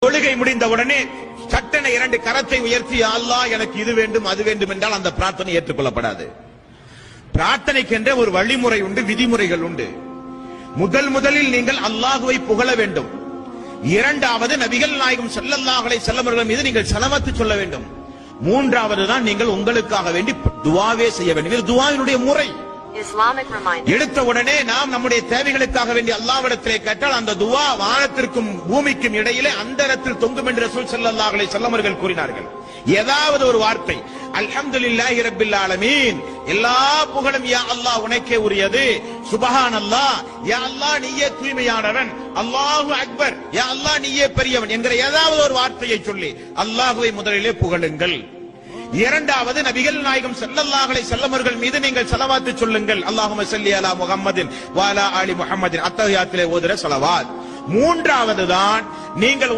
தொழுகை முடிந்தவுடனே சட்டென 2 கரத்தை உயர்த்தி அல்லாஹ் எனக்கு இது வேண்டும் அது வேண்டும் என்றால் அந்த பிரார்த்தனை ஏற்றுக்கொள்ளப்படாது. பிரார்த்தனைக்கென்ற ஒரு வழிமுறை உண்டு, விதிமுறைகள் உண்டு. முதலில் நீங்கள் அல்லாஹுவை புகழ வேண்டும். இரண்டாவது நபிகள் நாயகம் ஸல்லல்லாஹு அலைஹி வஸல்லம் அவர்கள் மீது நீங்கள் ஸலவாத் சொல்ல வேண்டும். மூன்றாவது தான் நீங்கள் உங்களுக்காக வேண்டி துஆவே செய்ய வேண்டும். இது துஆவினுடைய முறை. எடுத்த உடனே நாம் நம்முடைய தேவைகளுக்காக வேண்டி அல்லாஹ்விடத்திலே கேட்டால் அந்த துஆ வானத்திற்கும் பூமிக்கும் இடையிலே அந்தரத்தில் தொங்கும் என்று ரசூல் ஸல்லல்லாஹு அலைஹி வஸல்லம் அவர்கள் கூறினார்கள். ஏதாவது ஒரு வார்த்தை அல்ஹம்துலில்லாஹி ரப்பில் ஆலமீன், எல்லா புகழும் யா அல்லாஹ் உனக்கே உரியது, சுப்ஹானல்லாஹ், யா அல்லாஹ் நீயே தூய்மையானவன், அல்லாஹு அக்பர், யா அல்லாஹ் நீயே பெரியவன் என்கிற ஏதாவது ஒரு வார்த்தையை சொல்லி அல்லாஹ்வை முதலிலே புகழுங்கள். இரண்டாவது நபிகள் நாயகம் ஸல்லல்லாஹு அலைஹி வஸல்லம் அவர்கள் மீது நீங்கள் ஸலவாத் சொல்லுங்கள். அல்லாஹும்ம ஸல்லி அலா முஹம்மதின் வ அலா ஆலி முஹம்மதின், அத்தஹியாத்திலே ஓதுற ஸலவாத். மூன்றாவது தான் நீங்கள்